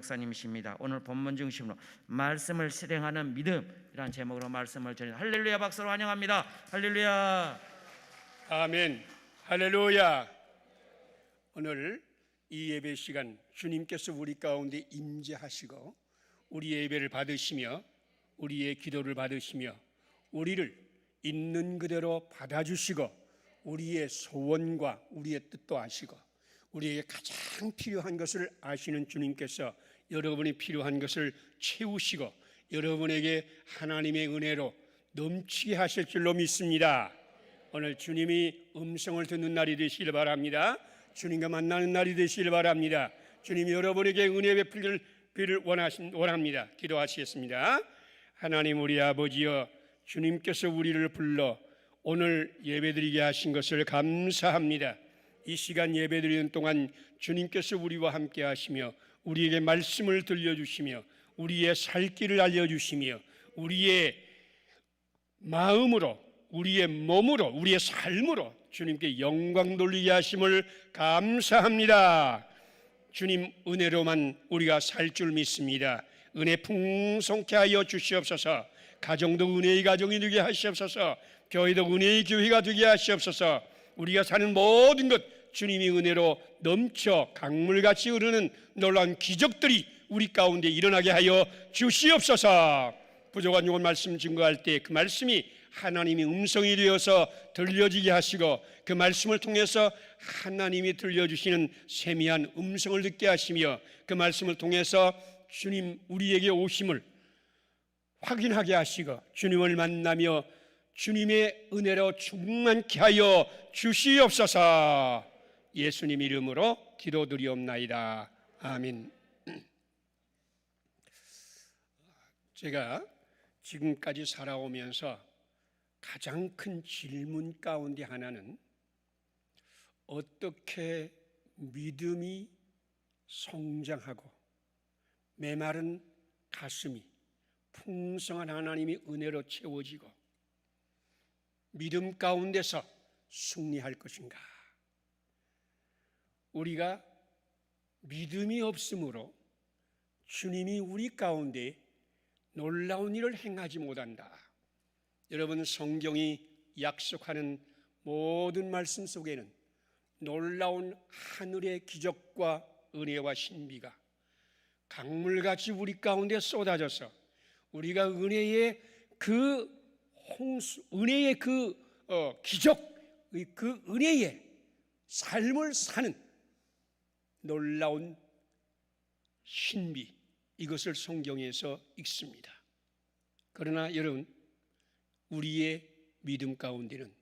목사님이십니다. 오늘 본문 중심으로 말씀을 실행하는 믿음이라는 제목으로 말씀을 전해 할렐루야 박수로 환영합니다. 할렐루야. 아멘. 할렐루야. 오늘 이 예배 시간 주님께서 우리 가운데 임재하시고 우리의 예배를 받으시며 우리의 기도를 받으시며 우리를 있는 그대로 받아주시고 우리의 소원과 우리의 뜻도 아시고 우리에게 가장 필요한 것을 아시는 주님께서 여러분이 필요한 것을 채우시고 여러분에게 하나님의 은혜로 넘치게 하실 줄로 믿습니다. 오늘 주님이 음성을 듣는 날이 되시길 바랍니다. 주님과 만나는 날이 되시길 바랍니다. 주님이 여러분에게 은혜 베풀기를 원합니다. 기도하시겠습니다. 하나님 우리 아버지여, 주님께서 우리를 불러 오늘 예배드리게 하신 것을 감사합니다. 이 시간 예배드리는 동안 주님께서 우리와 함께 하시며 우리에게 말씀을 들려주시며 우리의 살 길을 알려주시며 우리의 마음으로 우리의 몸으로 우리의 삶으로 주님께 영광 돌리게 하심을 감사합니다. 주님 은혜로만 우리가 살 줄 믿습니다. 은혜 풍성케 하여 주시옵소서. 가정도 은혜의 가정이 되게 하시옵소서. 교회도 은혜의 교회가 되게 하시옵소서. 우리가 사는 모든 것 주님이 은혜로 넘쳐 강물같이 흐르는 놀라운 기적들이 우리 가운데 일어나게 하여 주시옵소서. 부족한 용어 말씀 증거할 때 그 말씀이 하나님의 음성이 되어서 들려지게 하시고 그 말씀을 통해서 하나님이 들려주시는 세미한 음성을 듣게 하시며 그 말씀을 통해서 주님 우리에게 오심을 확인하게 하시고 주님을 만나며 주님의 은혜로 충만케 하여 주시옵소서. 예수님 이름으로 기도드리옵나이다. 아멘. 제가 지금까지 살아오면서 가장 큰 질문 가운데 하나는 어떻게 믿음이 성장하고 메마른 가슴이 풍성한 하나님의 은혜로 채워지고 믿음 가운데서 승리할 것인가? 우리가 믿음이 없으므로 주님이 우리 가운데 놀라운 일을 행하지 못한다. 여러분, 성경이 약속하는 모든 말씀 속에는 놀라운 하늘의 기적과 은혜와 신비가 강물같이 우리 가운데 쏟아져서 우리가 은혜의 그 홍수, 은혜의 그 기적, 그 은혜의 삶을 사는 놀라운 신비, 이것을 성경에서 읽습니다. 그러나 여러분, 우리의 믿음 가운데는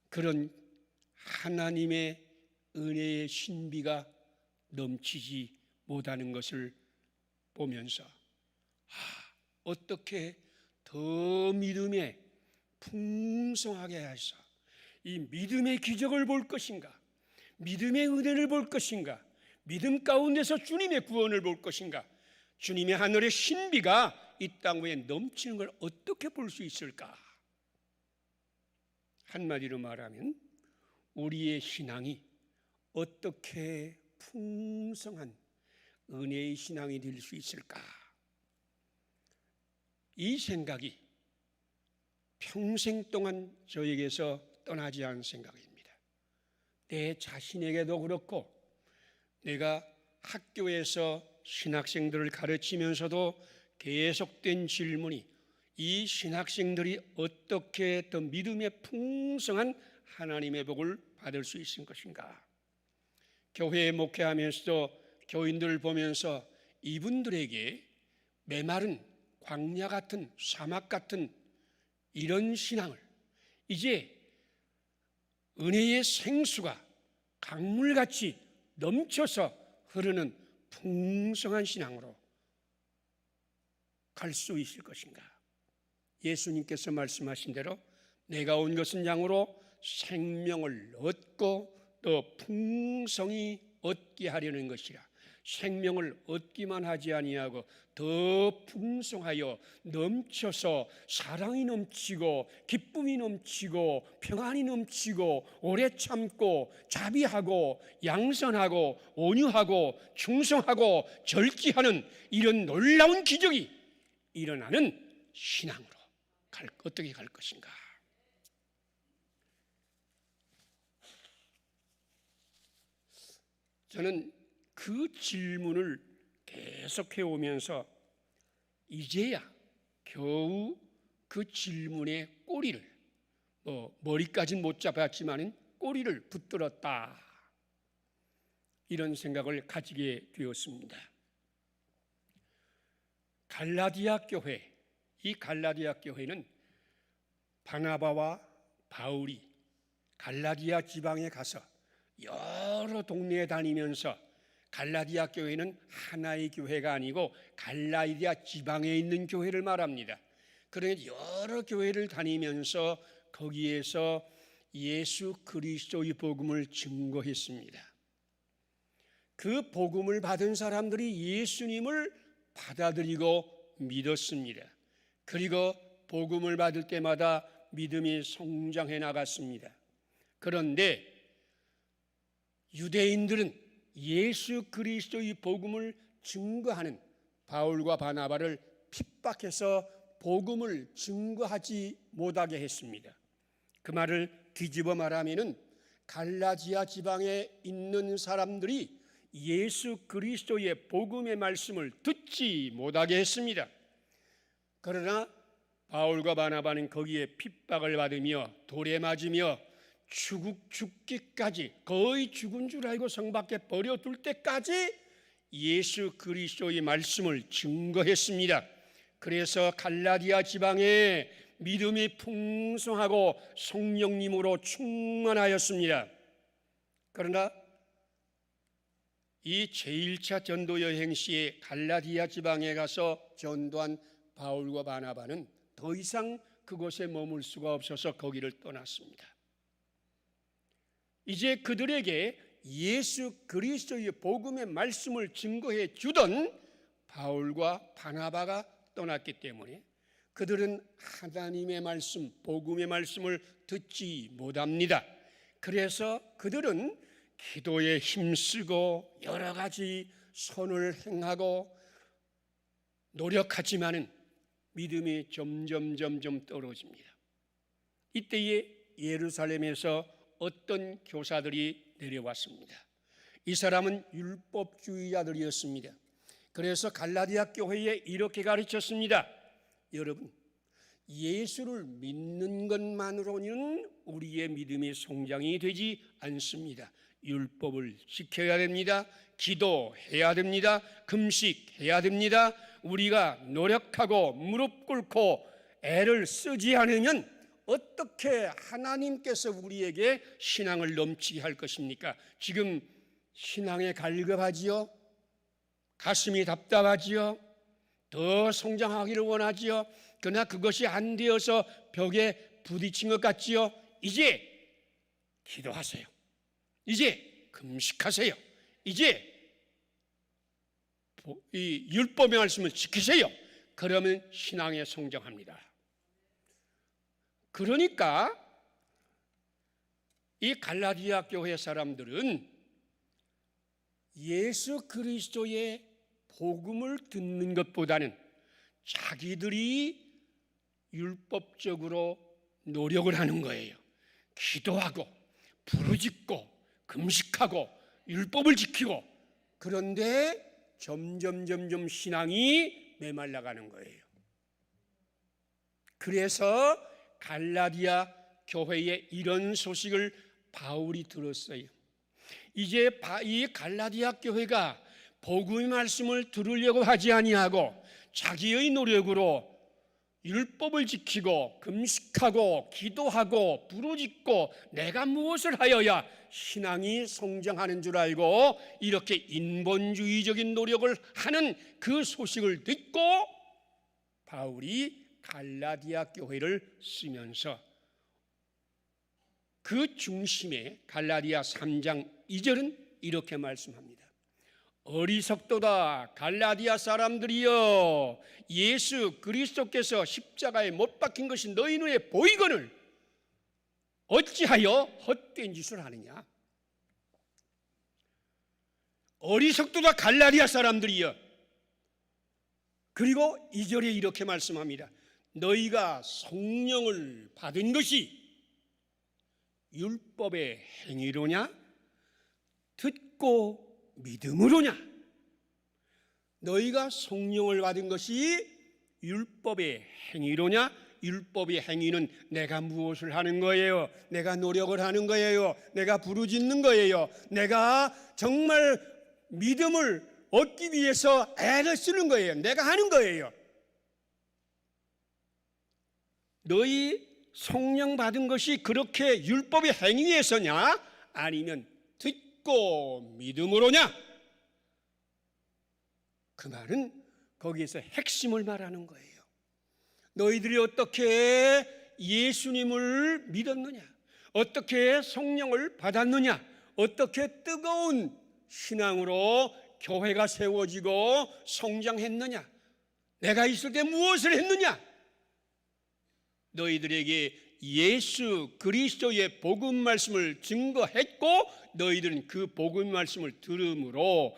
그런 하나님의 은혜의 신비가 넘치지 못하는 것을 보면서 어떻게 더 믿음에 풍성하게 하셔 이 믿음의 기적을 볼 것인가, 믿음의 은혜를 볼 것인가, 믿음 가운데서 주님의 구원을 볼 것인가, 주님의 하늘의 신비가 이 땅 위에 넘치는 걸 어떻게 볼 수 있을까? 한마디로 말하면 우리의 신앙이 어떻게 풍성한 은혜의 신앙이 될 수 있을까? 이 생각이 평생 동안 저에게서 떠나지 않은 생각입니다. 내 자신에게도 그렇고 내가 학교에서 신학생들을 가르치면서도 계속된 질문이 이 신학생들이 어떻게 더 믿음의 풍성한 하나님의 복을 받을 수 있을 것인가? 교회에 목회하면서도 교인들을 보면서 이분들에게 메마른 광야 같은 사막 같은 이런 신앙을 이제 은혜의 생수가 강물같이 넘쳐서 흐르는 풍성한 신앙으로 갈 수 있을 것인가? 예수님께서 말씀하신 대로 내가 온 것은 양으로 생명을 얻고 또 풍성히 얻게 하려는 것이라. 생명을 얻기만 하지 아니하고 더 풍성하여 넘쳐서 사랑이 넘치고 기쁨이 넘치고 평안이 넘치고 오래 참고 자비하고 양선하고 온유하고 충성하고 절제하는 이런 놀라운 기적이 일어나는 신앙으로 어떻게 갈 것인가? 저는 그 질문을 계속해 오면서 이제야 겨우 그 질문의 꼬리를 머리까지는 못 잡았지만 꼬리를 붙들었다, 이런 생각을 가지게 되었습니다. 갈라디아 교회, 이 갈라디아 교회는 바나바와 바울이 갈라디아 지방에 가서 여러 동네에 다니면서, 갈라디아 교회는 하나의 교회가 아니고 갈라디아 지방에 있는 교회를 말합니다. 그러니 여러 교회를 다니면서 거기에서 예수 그리스도의 복음을 증거했습니다. 그 복음을 받은 사람들이 예수님을 받아들이고 믿었습니다. 그리고 복음을 받을 때마다 믿음이 성장해 나갔습니다. 그런데 유대인들은 예수 그리스도의 복음을 증거하는 바울과 바나바를 핍박해서 복음을 증거하지 못하게 했습니다. 그 말을 뒤집어 말하면은 갈라디아 지방에 있는 사람들이 예수 그리스도의 복음의 말씀을 듣지 못하게 했습니다. 그러나 바울과 바나바는 거기에 핍박을 받으며 돌에 맞으며 죽기까지, 거의 죽은 줄 알고 성 밖에 버려둘 때까지 예수 그리스도의 말씀을 증거했습니다. 그래서 갈라디아 지방에 믿음이 풍성하고 성령님으로 충만하였습니다. 그러나 이 제1차 전도 여행 시에 갈라디아 지방에 가서 전도한 바울과 바나바는 더 이상 그곳에 머물 수가 없어서 거기를 떠났습니다. 이제 그들에게 예수 그리스도의 복음의 말씀을 증거해 주던 바울과 바나바가 떠났기 때문에 그들은 하나님의 말씀, 복음의 말씀을 듣지 못합니다. 그래서 그들은 기도에 힘쓰고 여러 가지 선을 행하고 노력하지만은 믿음이 점점 떨어집니다. 이때에 예루살렘에서 어떤 교사들이 내려왔습니다. 이 사람은 율법주의자들이었습니다. 그래서 갈라디아 교회에 이렇게 가르쳤습니다. 여러분, 예수를 믿는 것만으로는 우리의 믿음의 성장이 되지 않습니다. 율법을 지켜야 됩니다. 기도해야 됩니다. 금식해야 됩니다. 우리가 노력하고 무릎 꿇고 애를 쓰지 않으면 어떻게 하나님께서 우리에게 신앙을 넘치게 할 것입니까? 지금 신앙에 갈급하지요? 가슴이 답답하지요? 더 성장하기를 원하지요? 그러나 그것이 안 되어서 벽에 부딪힌 것 같지요? 이제 기도하세요. 이제 금식하세요. 이제 이 율법의 말씀을 지키세요. 그러면 신앙에 성장합니다. 그러니까 이 갈라디아 교회 사람들은 예수 그리스도의 복음을 듣는 것보다는 자기들이 율법적으로 노력을 하는 거예요. 기도하고 부르짖고 금식하고 율법을 지키고, 그런데 점점 신앙이 메말라가는 거예요. 그래서 갈라디아 교회에 이런 소식을 바울이 들었어요. 이제 이 갈라디아 교회가 복음의 말씀을 들으려고 하지 아니하고 자기의 노력으로 율법을 지키고 금식하고 기도하고 부르짖고 내가 무엇을 하여야 신앙이 성장하는 줄 알고 이렇게 인본주의적인 노력을 하는 그 소식을 듣고 바울이 갈라디아 교회를 쓰면서 그 중심에 갈라디아 3장 2절은 이렇게 말씀합니다. 어리석도다 갈라디아 사람들이여, 예수 그리스도께서 십자가에 못 박힌 것이 너희 눈에 보이거늘 어찌하여 헛된 짓을 하느냐. 어리석도다 갈라디아 사람들이여. 그리고 2절에 이렇게 말씀합니다. 너희가 성령을 받은 것이 율법의 행위로냐 듣고 믿음으로냐. 너희가 성령을 받은 것이 율법의 행위로냐. 율법의 행위는 내가 무엇을 하는 거예요? 내가 노력을 하는 거예요? 내가 부르짖는 거예요? 내가 정말 믿음을 얻기 위해서 애를 쓰는 거예요? 내가 하는 거예요? 너희 성령 받은 것이 그렇게 율법의 행위에서냐 아니면 듣고 믿음으로냐? 그 말은 거기에서 핵심을 말하는 거예요. 너희들이 어떻게 예수님을 믿었느냐, 어떻게 성령을 받았느냐, 어떻게 뜨거운 신앙으로 교회가 세워지고 성장했느냐, 내가 있을 때 무엇을 했느냐. 너희들에게 예수 그리스도의 복음 말씀을 증거했고, 너희들은 그 복음 말씀을 들음으로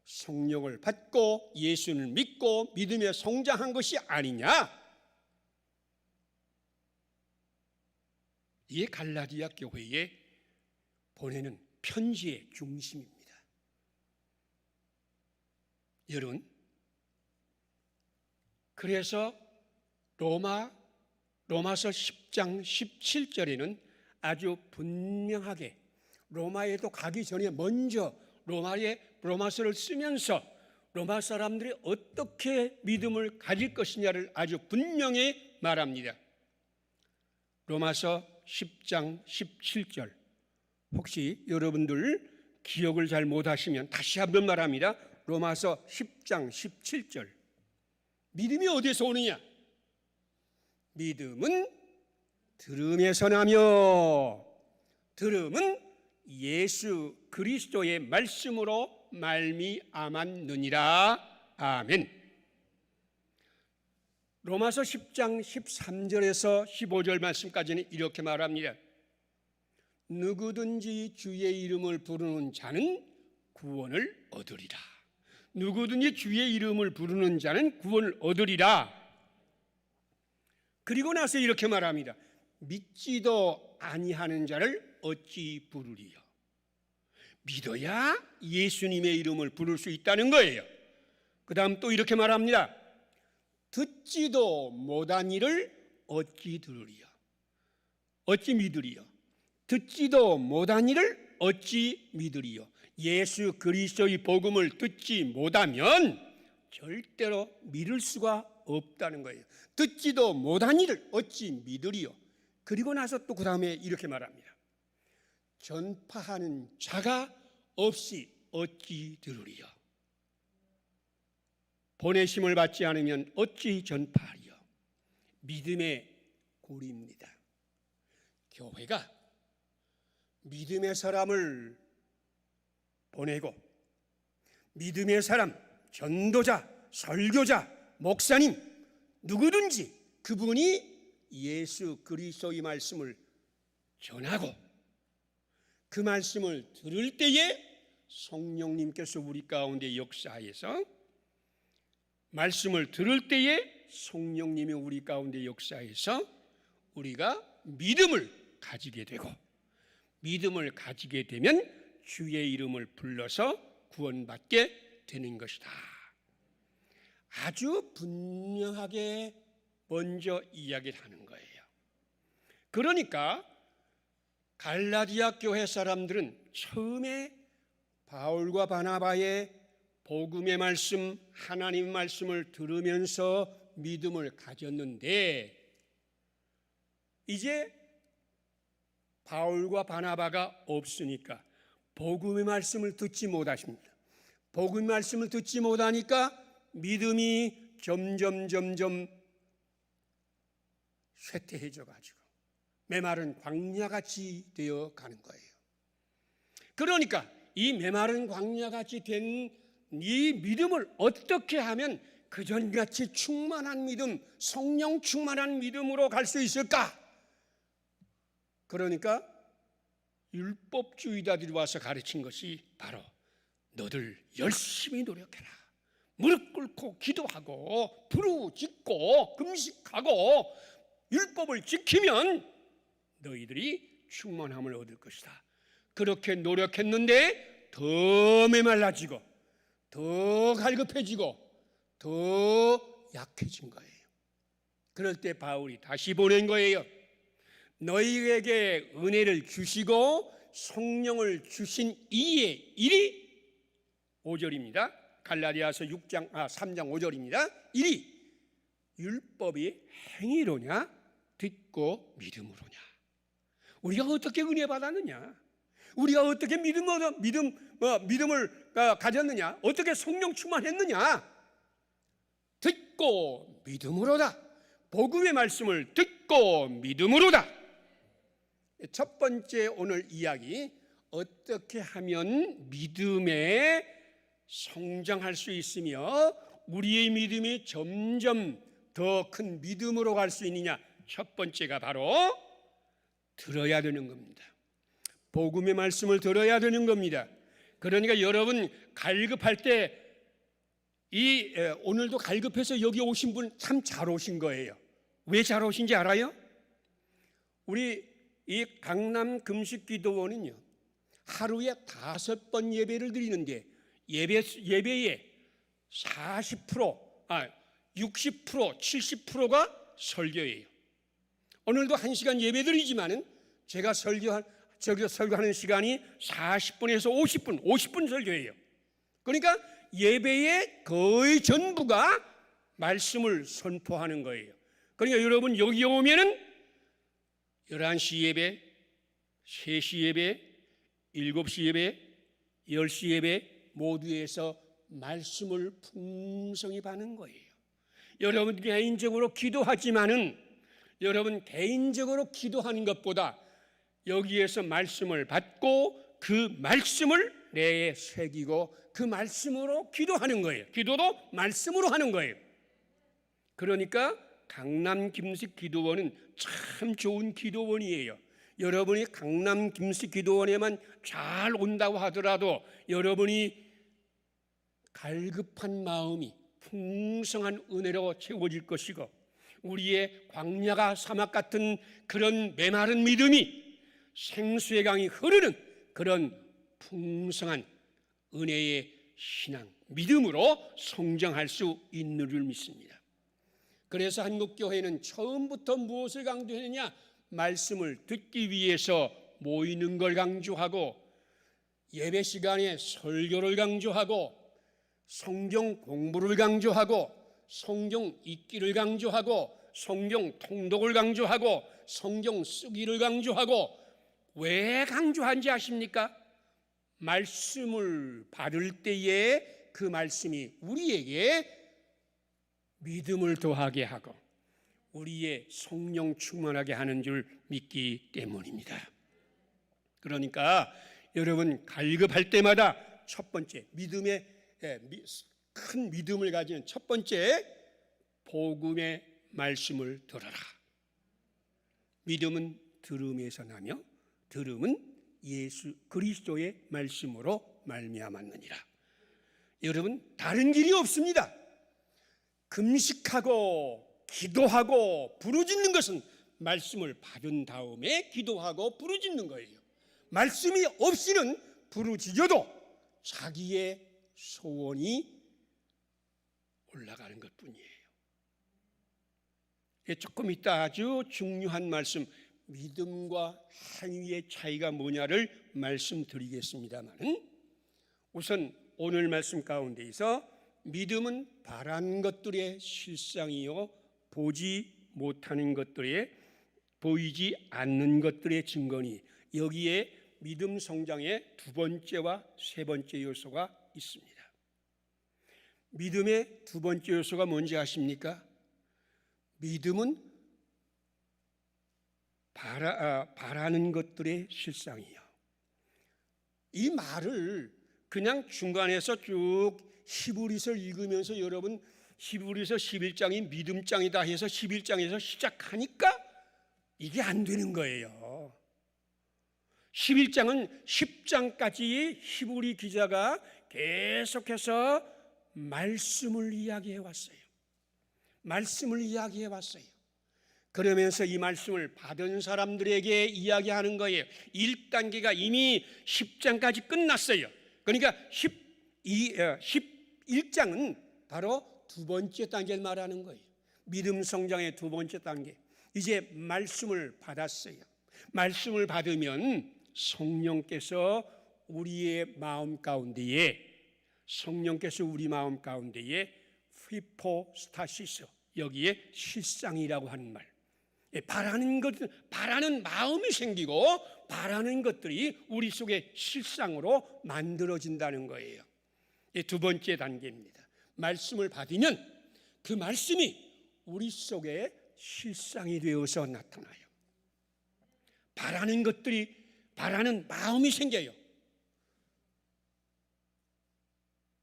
성령을 받고 예수를 믿고 믿음에 성장한 것이 아니냐. 이게 갈라디아 교회에 보내는 편지의 중심입니다. 여러분, 그래서 로마서 10장 17절에는 아주 분명하게 로마에도 가기 전에 먼저 로마서를 쓰면서 로마 사람들이 어떻게 믿음을 가질 것이냐를 아주 분명히 말합니다. 로마서 10장 17절, 혹시 여러분들 기억을 잘 못하시면 다시 한번 말합니다. 로마서 10장 17절. 믿음이 어디서 오느냐? 믿음은 들음에서 나며 들음은 예수 그리스도의 말씀으로 말미암았느니라. 아멘. 로마서 10장 13절에서 15절 말씀까지는 이렇게 말합니다. 누구든지 주의 이름을 부르는 자는 구원을 얻으리라. 누구든지 주의 이름을 부르는 자는 구원을 얻으리라. 그리고 나서 이렇게 말합니다. 믿지도 아니하는 자를 어찌 부르리요. 믿어야 예수님의 이름을 부를 수 있다는 거예요. 그 다음 또 이렇게 말합니다. 듣지도 못한 이를 어찌 들으리요. 어찌 믿으리요. 듣지도 못한 이를 어찌 믿으리요. 예수 그리스도의 복음을 듣지 못하면 절대로 믿을 수가 없다는 거예요. 듣지도 못한 이를 어찌 믿으리요. 그리고 나서 또 그 다음에 이렇게 말합니다. 전파하는 자가 없이 어찌 들으리요. 보내심을 받지 않으면 어찌 전파하리요. 믿음의 고리입니다. 교회가 믿음의 사람을 보내고 믿음의 사람, 전도자, 설교자, 목사님 누구든지 그분이 예수 그리스도의 말씀을 전하고 그 말씀을 들을 때에 성령님께서 우리 가운데 역사하여서 말씀을 들을 때에 성령님이 우리 가운데 역사해서 우리가 믿음을 가지게 되고 믿음을 가지게 되면 주의 이름을 불러서 구원받게 되는 것이다. 아주 분명하게 먼저 이야기를 하는 거예요. 그러니까 갈라디아 교회 사람들은 처음에 바울과 바나바의 복음의 말씀, 하나님 말씀을 들으면서 믿음을 가졌는데 이제 바울과 바나바가 없으니까 복음의 말씀을 듣지 못하십니다. 복음의 말씀을 듣지 못하니까 믿음이 점점 쇠퇴해져 가지고 메마른 광야같이 되어 가는 거예요. 그러니까 이 메마른 광야같이 된 이 믿음을 어떻게 하면 그전같이 충만한 믿음, 성령 충만한 믿음으로 갈 수 있을까? 그러니까 율법주의자들이 와서 가르친 것이 바로 너들 열심히 노력해라. 무릎 꿇고 기도하고 부르짖고 금식하고 율법을 지키면 너희들이 충만함을 얻을 것이다. 그렇게 노력했는데 더 메말라지고 더 갈급해지고 더 약해진 거예요. 그럴 때 바울이 다시 보낸 거예요. 너희에게 은혜를 주시고 성령을 주신 이의 일이 5절입니다. 갈라디아서 3장 5절입니다. 일이 율법이 행위로냐 듣고 믿음으로냐. 우리가 어떻게 은혜 받았느냐? 우리가 어떻게 믿음을 가졌느냐? 어떻게 성령 충만했느냐? 듣고 믿음으로다. 복음의 말씀을 듣고 믿음으로다. 첫 번째 오늘 이야기, 어떻게 하면 믿음에 성장할 수 있으며 우리의 믿음이 점점 더 큰 믿음으로 갈 수 있느냐? 첫 번째가 바로 들어야 되는 겁니다. 복음의 말씀을 들어야 되는 겁니다. 그러니까 여러분 갈급할 때 오늘도 갈급해서 여기 오신 분 참 잘 오신 거예요. 왜 잘 오신지 알아요? 우리 이 강남 금식기도원은요, 하루에 5번 예배를 드리는데 예배의 40%, 60%, 70%가 설교예요. 오늘도 1시간 예배 드리지만은 제가 설교하는 시간이 40분에서 50분 설교예요. 그러니까 예배의 거의 전부가 말씀을 선포하는 거예요. 그러니까 여러분 여기 오면은 11시 예배, 3시 예배, 7시 예배, 10시 예배 모두에서 말씀을 풍성히 받는 거예요. 여러분 개인적으로 기도하지만은 여러분 개인적으로 기도하는 것보다 여기에서 말씀을 받고 그 말씀을 내에 새기고 그 말씀으로 기도하는 거예요. 기도도 말씀으로 하는 거예요. 그러니까 강남 김식 기도원은 참 좋은 기도원이에요. 여러분이 강남 김식 기도원에만 잘 온다고 하더라도 여러분이 갈급한 마음이 풍성한 은혜로 채워질 것이고 우리의 광야가 사막 같은 그런 메마른 믿음이 생수의 강이 흐르는 그런 풍성한 은혜의 신앙, 믿음으로 성장할 수 있는 줄 믿습니다. 그래서 한국교회는 처음부터 무엇을 강조했느냐? 말씀을 듣기 위해서 모이는 걸 강조하고 예배 시간에 설교를 강조하고 성경 공부를 강조하고 성경 읽기를 강조하고 성경 통독을 강조하고 성경 쓰기를 강조하고 왜 강조한지 아십니까? 말씀을 받을 때에 그 말씀이 우리에게 믿음을 더하게 하고 우리의 성령 충만하게 하는 줄 믿기 때문입니다. 그러니까 여러분 갈급할 때마다 첫 번째 큰 믿음을 가지는 첫 번째 복음의 말씀을 들어라. 믿음은 들음에서 나며 들음은 예수 그리스도의 말씀으로 말미암았느니라. 여러분 다른 길이 없습니다. 금식하고 기도하고 부르짖는 것은 말씀을 받은 다음에 기도하고 부르짖는 거예요. 말씀이 없이는 부르짖어도 자기의 소원이 올라가는 것뿐이에요. 조금 이따 아주 중요한 말씀, 믿음과 행위의 차이가 뭐냐를 말씀드리겠습니다만, 우선 오늘 말씀 가운데에서 믿음은 바란 것들의 실상이요 보지 못하는 것들의 보이지 않는 것들의 증거니, 여기에 믿음 성장의 두 번째와 세 번째 요소가 있습니다. 믿음의 두 번째 요소가 뭔지 아십니까? 믿음은 바라는 것들의 실상이요 이 말을 그냥 중간에서 쭉 히브리서를 읽으면서 여러분 히브리서 11장이 믿음장이다 해서 11장에서 시작하니까 이게 안 되는 거예요. 11장은 10장까지 히브리 기자가 계속해서 말씀을 이야기해 왔어요. 말씀을 이야기해 왔어요. 그러면서 이 말씀을 받은 사람들에게 이야기하는 거예요. 1단계가 이미 10장까지 끝났어요. 그러니까 11장은 바로 두 번째 단계를 말하는 거예요. 믿음 성장의 두 번째 단계. 이제 말씀을 받았어요. 말씀을 받으면 성령께서 우리의 마음 가운데에 휘포스타시스, 여기에 실상이라고 하는 말, 바라는 마음이 생기고 바라는 것들이 우리 속에 실상으로 만들어진다는 거예요. 두 번째 단계입니다. 말씀을 받으면 그 말씀이 우리 속에 실상이 되어서 나타나요. 바라는 마음이 생겨요.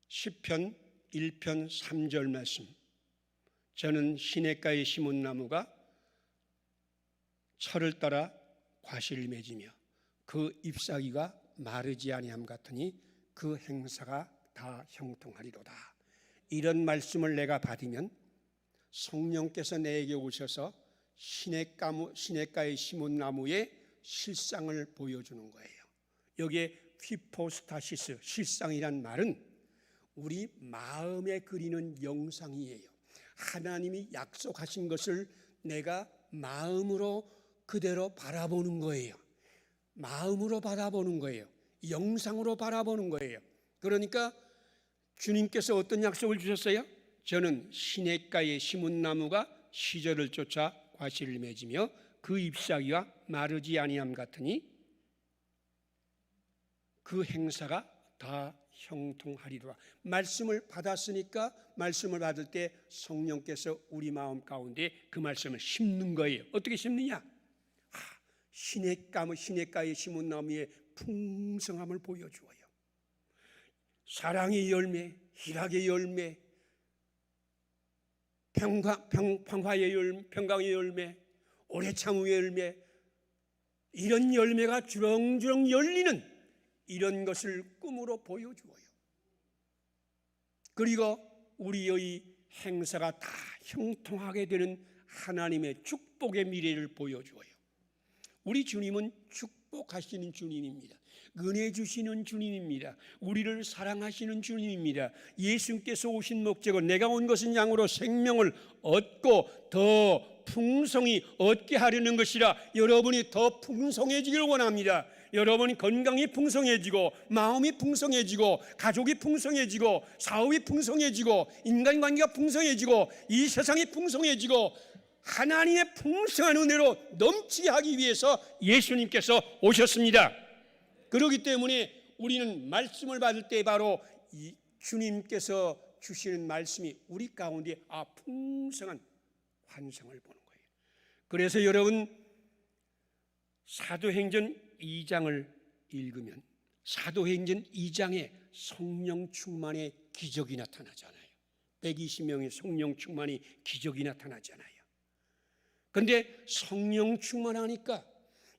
시편 1편 3절 말씀. 저는 시냇가에 심은 나무가 철을 따라 과실을 맺으며 그 잎사귀가 마르지 아니함 같으니 그 행사가 다 형통하리로다. 이런 말씀을 내가 받으면 성령께서 내게 오셔서 시냇가에 심은 나무의 실상을 보여주는 거예요. 여기에 휘포스타시스, 실상이란 말은 우리 마음에 그리는 영상이에요. 하나님이 약속하신 것을 내가 마음으로 그대로 바라보는 거예요. 마음으로 바라보는 거예요. 영상으로 바라보는 거예요. 그러니까 주님께서 어떤 약속을 주셨어요? 저는 시냇가에 심은 나무가 시절을 쫓아 과실을 맺으며 그 잎사귀가 마르지 아니함 같으니 그 행사가 다 형통하리로다. 말씀을 받았으니까 말씀을 받을 때 성령께서 우리 마음 가운데 그 말씀을 심는 거예요. 어떻게 심느냐? 시냇가에 심은 나무의 풍성함을 보여주어요. 사랑의 열매, 희락의 열매, 평강의 열매, 오래 참음의 열매, 이런 열매가 주렁주렁 열리는 이런 것을 꿈으로 보여주어요. 그리고 우리의 행사가 다 형통하게 되는 하나님의 축복의 미래를 보여주어요. 우리 주님은 축복하시는 주님입니다. 은혜 주시는 주님입니다. 우리를 사랑하시는 주님입니다. 예수님께서 오신 목적은 내가 온 것은 양으로 생명을 얻고 더 풍성히 얻게 하려는 것이라. 여러분이 더 풍성해지기를 원합니다. 여러분이 건강이 풍성해지고 마음이 풍성해지고 가족이 풍성해지고 사업이 풍성해지고 인간관계가 풍성해지고 이 세상이 풍성해지고 하나님의 풍성한 은혜로 넘치게 하기 위해서 예수님께서 오셨습니다. 그렇기 때문에 우리는 말씀을 받을 때 바로 이 주님께서 주시는 말씀이 우리 가운데 풍성한 환상을 보는 거예요. 그래서 여러분 사도행전 2장을 읽으면 사도행전 2장에 성령 충만의 기적이 나타나잖아요. 120명의 성령 충만의 기적이 나타나잖아요. 그런데 성령 충만하니까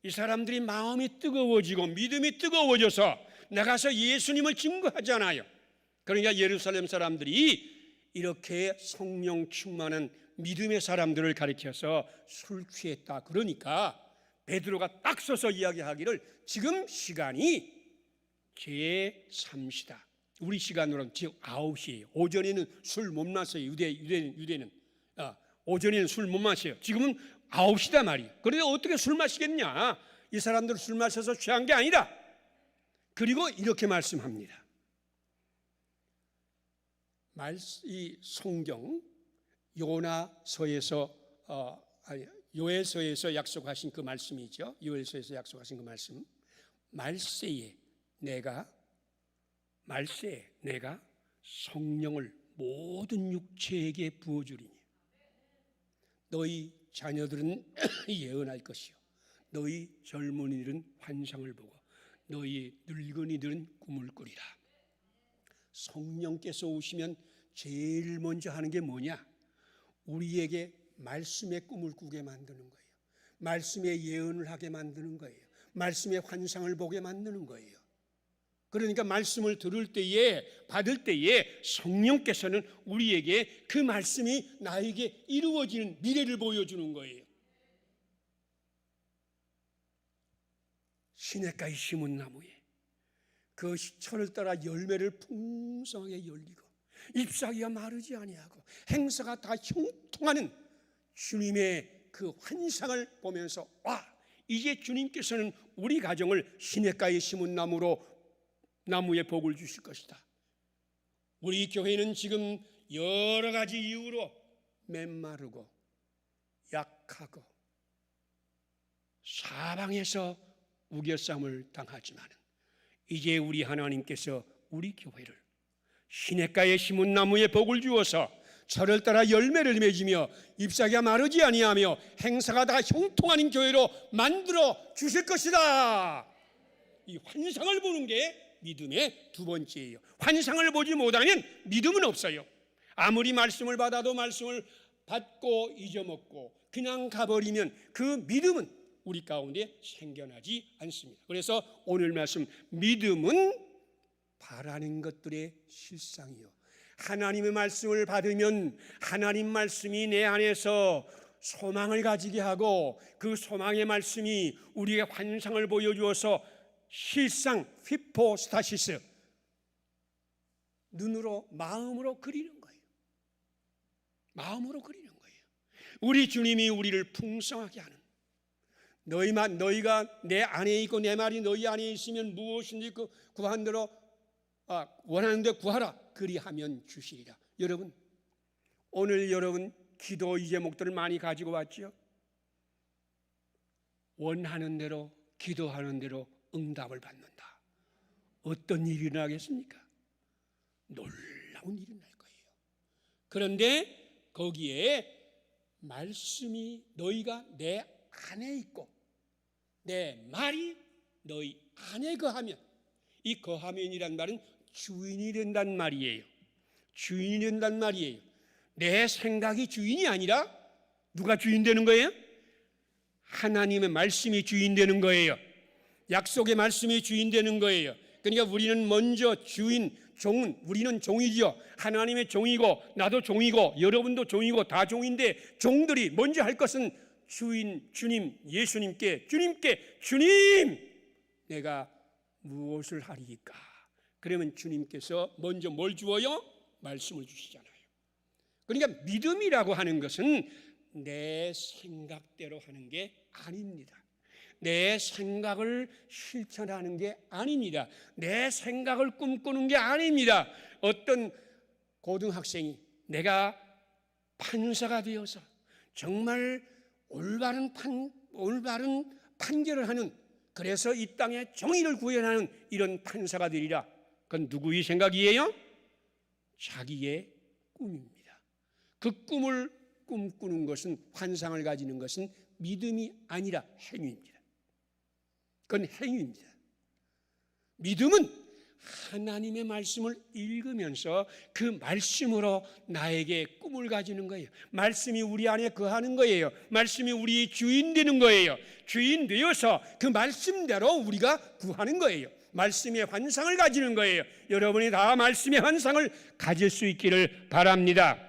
이 사람들이 마음이 뜨거워지고 믿음이 뜨거워져서 나가서 예수님을 증거하잖아요. 그러니까 예루살렘 사람들이 이렇게 성령 충만한 믿음의 사람들을 가리켜서 술 취했다. 그러니까 베드로가 딱 서서 이야기하기를 지금 시간이 제3시다. 우리 시간으로는 지금 9시예요. 오전에는 술 못 마셔요. 유대는 오전에는 술 못 마셔요. 지금은 9시다 말이에요. 그런데 어떻게 술 마시겠냐? 이 사람들 술 마셔서 취한 게 아니다. 그리고 이렇게 말씀합니다. 이 성경 요엘서에서 약속하신 그 말씀이죠. 요엘서에서 약속하신 그 말씀. 말세에 내가 성령을 모든 육체에게 부어주리니 너희 자녀들은 예언할 것이요 너희 젊은이들은 환상을 보고 너희 늙은이들은 꿈을 꾸리라. 성령께서 오시면 제일 먼저 하는 게 뭐냐? 우리에게 말씀의 꿈을 꾸게 만드는 거예요. 말씀의 예언을 하게 만드는 거예요. 말씀의 환상을 보게 만드는 거예요. 그러니까 말씀을 들을 때에, 받을 때에 성령께서는 우리에게 그 말씀이 나에게 이루어지는 미래를 보여주는 거예요. 시냇가에 심은 나무에 그 철을 따라 열매를 풍성하게 열리고 잎사귀가 마르지 아니하고 행사가 다 형통하는 주님의 그 환상을 보면서, 와, 이제 주님께서는 우리 가정을 시냇가에 심은 나무에 복을 주실 것이다. 우리 교회는 지금 여러 가지 이유로 메마르고 약하고 사방에서 우겨쌈을 당하지만 이제 우리 하나님께서 우리 교회를 시냇가에 심은 나무에 복을 주어서 철을 따라 열매를 맺으며 잎사귀가 마르지 아니하며 행사가 다 형통하는 교회로 만들어 주실 것이다. 이 환상을 보는 게 믿음의 두 번째예요. 환상을 보지 못하면 믿음은 없어요. 아무리 말씀을 받아도 말씀을 받고 잊어먹고 그냥 가버리면 그 믿음은 우리 가운데 생겨나지 않습니다. 그래서 오늘 말씀, 믿음은 바라는 것들의 실상이요, 하나님의 말씀을 받으면 하나님 말씀이 내 안에서 소망을 가지게 하고 그 소망의 말씀이 우리의 환상을 보여주어서 실상, 히포스타시스, 눈으로 마음으로 그리는 거예요. 마음으로 그리는 거예요. 우리 주님이 우리를 풍성하게 하는, 너희가 내 안에 있고 내 말이 너희 안에 있으면 무엇인지 그 구한 대로 원하는 데 구하라, 그리하면 주시리라. 여러분, 오늘 여러분 기도 제목들을 많이 가지고 왔죠? 원하는 대로, 기도하는 대로 응답을 받는다. 어떤 일이 일어나겠습니까? 놀라운 일이 날 거예요. 그런데 거기에 말씀이 너희가 내 안에 있고 내 말이 너희 안에 거하면, 이 거하면이란 말은 주인이 된단 말이에요. 주인이 된단 말이에요. 내 생각이 주인이 아니라 누가 주인 되는 거예요? 하나님의 말씀이 주인 되는 거예요. 약속의 말씀이 주인 되는 거예요. 그러니까 우리는 먼저 우리는 종이지요. 하나님의 종이고 나도 종이고 여러분도 종이고 다 종인데, 종들이 먼저 할 것은 주님, 예수님께, 주님, 내가 무엇을 하리이까? 그러면 주님께서 먼저 뭘 주어요? 말씀을 주시잖아요. 그러니까 믿음이라고 하는 것은 내 생각대로 하는 게 아닙니다. 내 생각을 실천하는 게 아닙니다. 내 생각을 꿈꾸는 게 아닙니다. 어떤 고등학생이 내가 판사가 되어서 정말 올바른 판결을 하는, 그래서 이 땅에 정의를 구현하는 이런 판사가 되리라. 그건 누구의 생각이에요? 자기의 꿈입니다. 그 꿈을 꿈꾸는 것은, 환상을 가지는 것은 믿음이 아니라 행위입니다. 그건 행위입니다. 믿음은 하나님의 말씀을 읽으면서 그 말씀으로 나에게 꿈을 가지는 거예요. 말씀이 우리 안에 거하는 거예요. 말씀이 우리 주인 되는 거예요. 주인 되어서 그 말씀대로 우리가 구하는 거예요. 말씀의 환상을 가지는 거예요. 여러분이 다 말씀의 환상을 가질 수 있기를 바랍니다.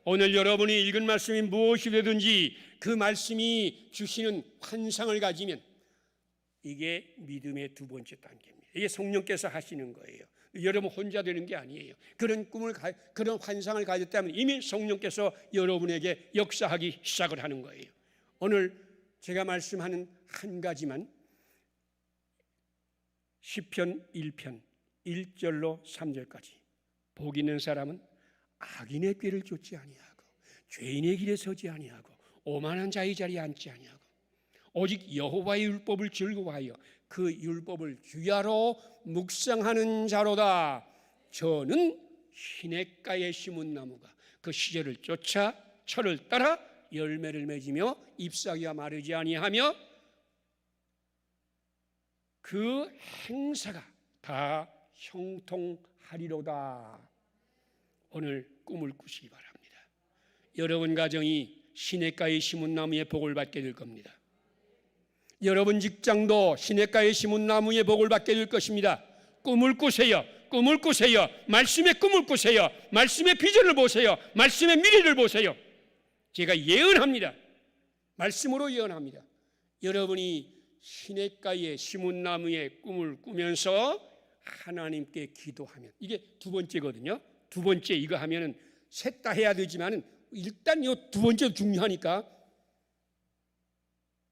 오늘 여러분이 읽은 말씀이 무엇이 되든지 그 말씀이 주시는 환상을 가지면 이게 믿음의 두 번째 단계입니다. 이게 성령께서 하시는 거예요. 여러분 혼자 되는 게 아니에요. 그런 그런 환상을 가졌다면 이미 성령께서 여러분에게 역사하기 시작을 하는 거예요. 오늘 제가 말씀하는 한 가지만, 시편 1편 1절로 3절까지. 복 있는 사람은 악인의 꾀를 쫓지 아니하고 죄인의 길에 서지 아니하고 오만한 자의 자리에 앉지 아니하고 오직 여호와의 율법을 즐거워하여 그 율법을 주야로 묵상하는 자로다. 저는 시냇가에 심은 나무가 그 시절을 쫓아 철을 따라 열매를 맺으며 잎사귀가 마르지 아니하며 그 행사가 다 형통하리로다. 오늘 꿈을 꾸시기 바랍니다. 여러분 가정이 시냇가에 심은 나무의 복을 받게 될 겁니다. 여러분 직장도 시냇가에 심은 나무의 복을 받게 될 것입니다. 꿈을 꾸세요. 꿈을 꾸세요. 말씀의 꿈을 꾸세요. 말씀의 비전을 보세요. 말씀의 미래를 보세요. 제가 예언합니다. 말씀으로 예언합니다. 여러분이 시냇가에 심은 나무의 꿈을 꾸면서 하나님께 기도하면, 이게 두 번째거든요. 두 번째 이거 하면은 셋 다 해야 되지만은 일단 이 두 번째 중요하니까,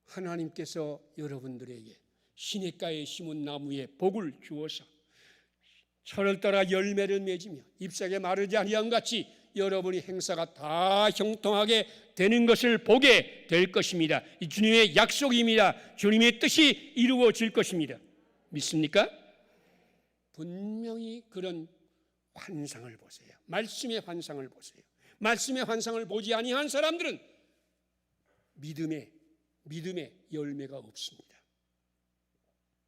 하나님께서 여러분들에게 시냇가에 심은 나무에 복을 주어서 철을 따라 열매를 맺으며 잎사귀에 마르지 아니한 같이 여러분의 행사가 다 형통하게 되는 것을 보게 될 것입니다. 이 주님의 약속입니다. 주님의 뜻이 이루어질 것입니다. 믿습니까? 분명히 그런 환상을 보세요. 말씀의 환상을 보세요. 말씀의 환상을 보지 아니한 사람들은 믿음의 열매가 없습니다.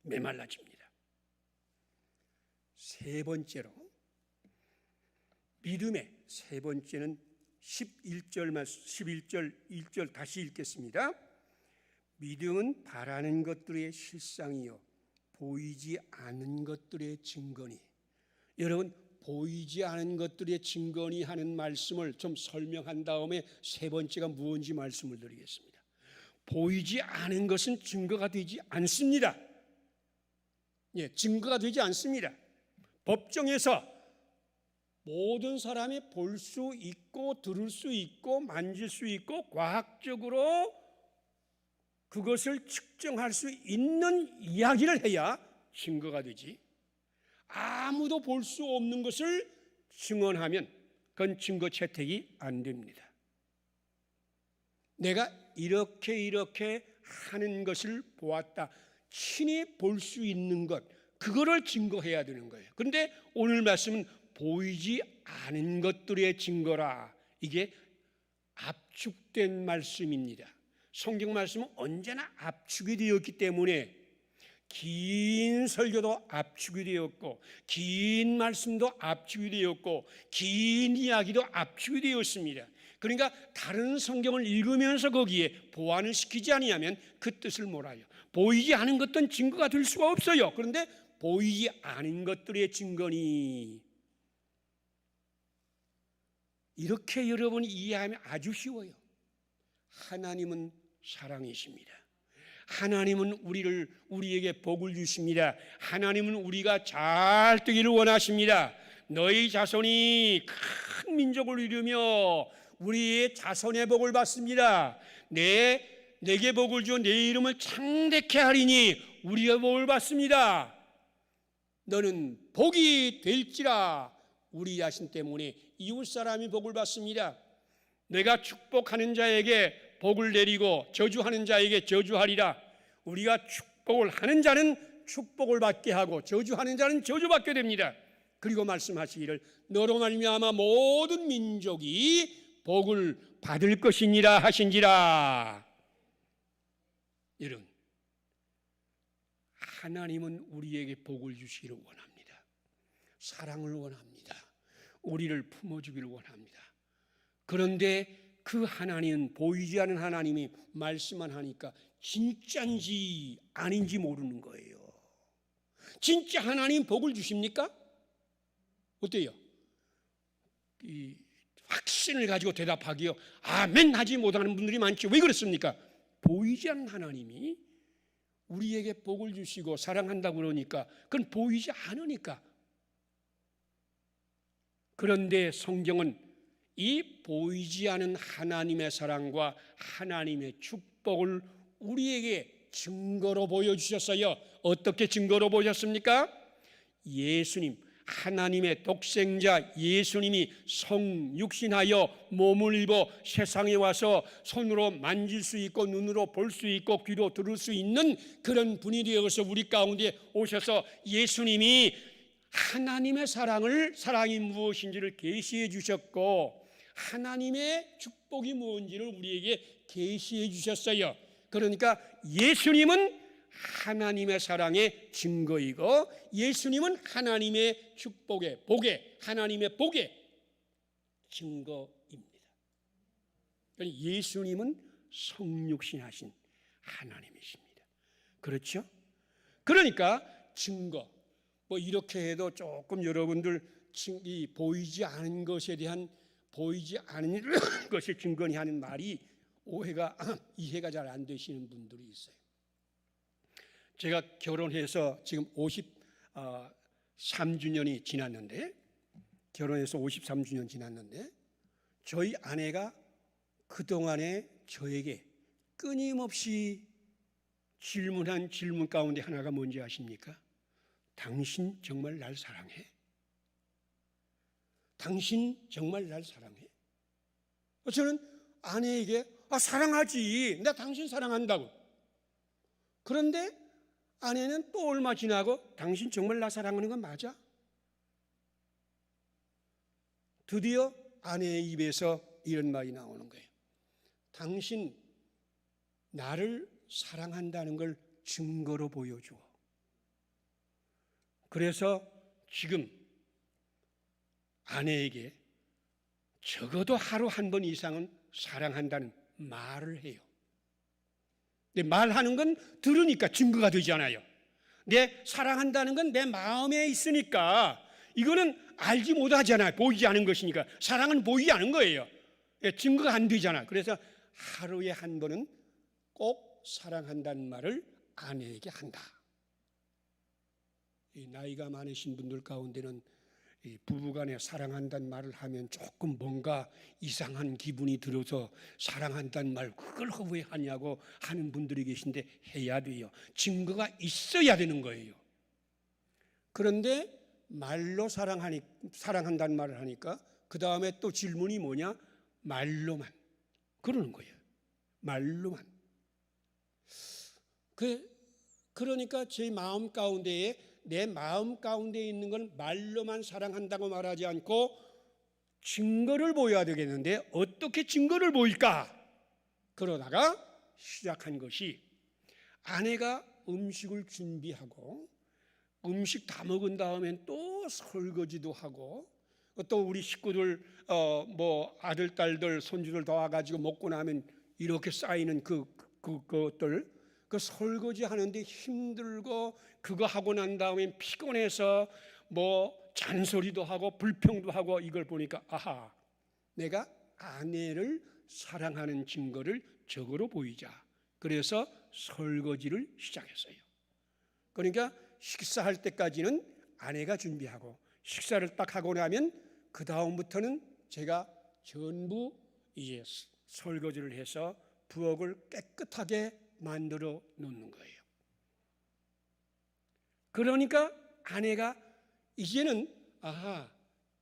메말라집니다. 세 번째로, 믿음의 세 번째는 11절 1절 다시 읽겠습니다. 믿음은 바라는 것들의 실상이요 보이지 않은 것들의 증거니. 여러분, 보이지 않은 것들의 증거니 하는 말씀을 좀 설명한 다음에 세 번째가 무엇인지 말씀을 드리겠습니다. 보이지 않은 것은 증거가 되지 않습니다. 증거가 되지 않습니다. 법정에서 모든 사람이 볼 수 있고 들을 수 있고 만질 수 있고 과학적으로 그것을 측정할 수 있는 이야기를 해야 증거가 되지, 아무도 볼 수 없는 것을 증언하면 그건 증거 채택이 안 됩니다. 내가 이렇게 하는 것을 보았다, 친히 볼 수 있는 것, 그거를 증거해야 되는 거예요. 그런데 오늘 말씀은 보이지 않은 것들의 증거라. 이게 압축된 말씀입니다. 성경 말씀은 언제나 압축이 되었기 때문에 긴 설교도 압축이 되었고, 긴 말씀도 압축이 되었고, 긴 이야기도 압축이 되었습니다. 그러니까 다른 성경을 읽으면서 거기에 보완을 시키지 아니하면 그 뜻을 몰라요. 보이지 않은 것은 증거가 될 수가 없어요. 그런데 보이지 않은 것들의 증거니, 이렇게 여러분이 이해하면 아주 쉬워요. 하나님은 사랑이십니다. 하나님은 우리에게 복을 주십니다. 하나님은 우리가 잘 되기를 원하십니다. 너희 자손이 큰 민족을 이루며 우리의 자손의 복을 받습니다. 내게 복을 주어 내 이름을 창대케 하리니 우리의 복을 받습니다. 너는 복이 될지라. 우리 자신 때문에 이웃 사람이 복을 받습니다. 내가 축복하는 자에게 복을 내리고 저주하는 자에게 저주하리라. 우리가 축복을 하는 자는 축복을 받게 하고 저주하는 자는 저주받게 됩니다. 그리고 말씀하시기를 너로 말미암아 모든 민족이 복을 받을 것이니라 하신지라. 여러분, 하나님은 우리에게 복을 주시기를 원합니다. 사랑을 원합니다. 우리를 품어주기를 원합니다. 그런데 그 하나님은, 보이지 않는 하나님이 말씀만 하니까 진짜인지 아닌지 모르는 거예요. 진짜 하나님 복을 주십니까? 어때요? 이 확신을 가지고 대답하기요, 아멘 하지 못하는 분들이 많죠. 왜 그렇습니까? 보이지 않는 하나님이 우리에게 복을 주시고 사랑한다고 그러니까 그건 보이지 않으니까. 그런데 성경은 이 보이지 않은 하나님의 사랑과 하나님의 축복을 우리에게 증거로 보여주셨어요. 어떻게 증거로 보셨습니까? 예수님, 하나님의 독생자 예수님이 성육신하여 몸을 입어 세상에 와서 손으로 만질 수 있고 눈으로 볼 수 있고 귀로 들을 수 있는 그런 분이 되어서 우리 가운데 오셔서 예수님이 하나님의 사랑이 무엇인지를 계시해 주셨고 하나님의 축복이 무엇인지를 우리에게 계시해 주셨어요. 그러니까 예수님은 하나님의 사랑의 증거이고 예수님은 하나님의 축복의 복의 하나님의 복의 증거입니다. 예수님은 성육신하신 하나님이십니다. 그렇죠? 그러니까 증거 뭐 이렇게 해도 조금 여러분들 이 보이지 않은 것에 대한 보이지 않은 것의 증거니 하는 말이 이해가 잘 안 되시는 분들이 있어요. 제가 결혼해서 지금 53주년이 지났는데 결혼해서 53주년 지났는데 저희 아내가 그동안에 저에게 끊임없이 질문한 질문 가운데 하나가 뭔지 아십니까? 당신 정말 날 사랑해? 당신 정말 날 사랑해? 저는 아내에게 사랑하지. 나 당신 사랑한다고. 그런데 아내는 또 얼마 지나고 당신 정말 나 사랑하는 건 맞아? 드디어 아내의 입에서 이런 말이 나오는 거예요. 당신 나를 사랑한다는 걸 증거로 보여줘. 그래서 지금 아내에게 적어도 하루 한 번 이상은 사랑한다는 말을 해요. 근데 말하는 건 들으니까 증거가 되잖아요. 내 사랑한다는 건 내 마음에 있으니까 이거는 알지 못하잖아요. 보이지 않은 것이니까. 사랑은 보이지 않은 거예요. 증거가 안 되잖아. 그래서 하루에 한 번은 꼭 사랑한다는 말을 아내에게 한다. 나이가 많으신 분들 가운데는 부부간에 사랑한다는 말을 하면 조금 뭔가 이상한 기분이 들어서 사랑한다는 말 그걸 왜 하냐고 하는 분들이 계신데 해야 돼요. 증거가 있어야 되는 거예요. 그런데 말로 사랑한다는 말을 하니까 그 다음에 또 질문이 뭐냐? 말로만 그러는 거예요. 말로만. 그러니까 제 마음 가운데에 내 마음 가운데 있는 걸 말로만 사랑한다고 말하지 않고 증거를 보여야 되겠는데 어떻게 증거를 보일까? 그러다가 시작한 것이 아내가 음식을 준비하고 음식 다 먹은 다음엔 또 설거지도 하고 또 우리 식구들 뭐 아들, 딸들, 손주들 다 와가지고 먹고 나면 이렇게 쌓이는 그것들 그 설거지 하는데 힘들고 그거 하고 난 다음에 피곤해서 뭐 잔소리도 하고 불평도 하고 이걸 보니까 아하, 내가 아내를 사랑하는 증거를 적으로 보이자. 그래서 설거지를 시작했어요. 그러니까 식사할 때까지는 아내가 준비하고 식사를 딱 하고 나면 그 다음부터는 제가 전부 이제 설거지를 해서 부엌을 깨끗하게 만들어 놓는 거예요. 그러니까 아내가 이제는 아하,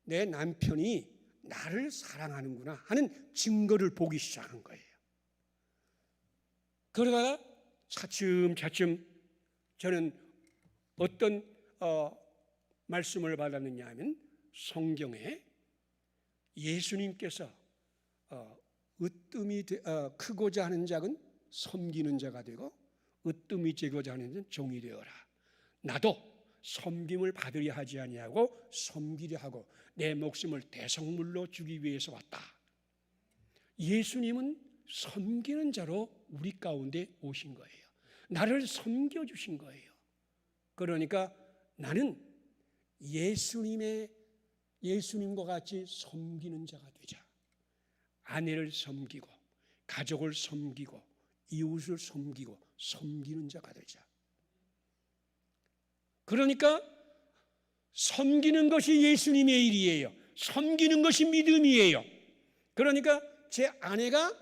내 남편이 나를 사랑하는구나 하는 증거를 보기 시작한 거예요. 그러다가 차츰차츰 저는 어떤 말씀을 받았느냐 하면 성경에 예수님께서 으뜸이 크고자 하는 자는 섬기는 자가 되고 으뜸이 재고자 하는 자는 종이 되어라. 나도 섬김을 받으려 하지 아니하고 섬기려 하고 내 목숨을 대성물로 주기 위해서 왔다. 예수님은 섬기는 자로 우리 가운데 오신 거예요. 나를 섬겨주신 거예요. 그러니까 나는 예수님과 같이 섬기는 자가 되자. 아내를 섬기고 가족을 섬기고 이웃을 섬기고 섬기는 자가 되자. 그러니까 섬기는 것이 예수님의 일이에요. 섬기는 것이 믿음이에요. 그러니까 제 아내가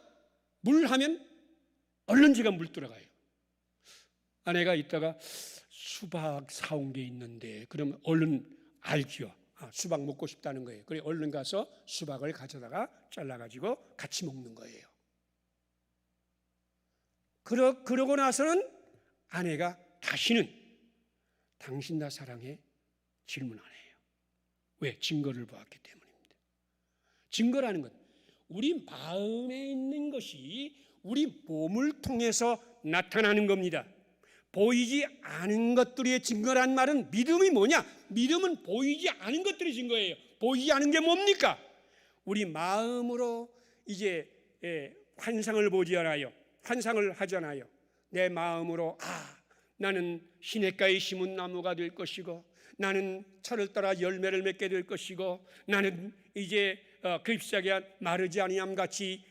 물 하면 얼른 제가 물 들어가요. 아내가 있다가 수박 사온 게 있는데 그러면 얼른 알지요. 수박 먹고 싶다는 거예요. 그래 얼른 가서 수박을 가져다가 잘라가지고 같이 먹는 거예요. 그러고 나서는 아내가 다시는 당신 나 사랑해? 질문 안 해요. 왜? 증거를 보았기 때문입니다. 증거라는 건 우리 마음에 있는 것이 우리 몸을 통해서 나타나는 겁니다. 보이지 않은 것들의 증거란 말은 믿음이 뭐냐? 믿음은 보이지 않은 것들의 증거예요. 보이지 않은 게 뭡니까? 우리 마음으로 이제 환상을 보지 않아요. 환상을 하잖아요. 내 마음으로 나는 시냇가에 심은 나무가 될 것이고, 나는 철을 따라 열매를 맺게 될 것이고, 나는 이제 그 잎사귀가 마르지 아니함 같이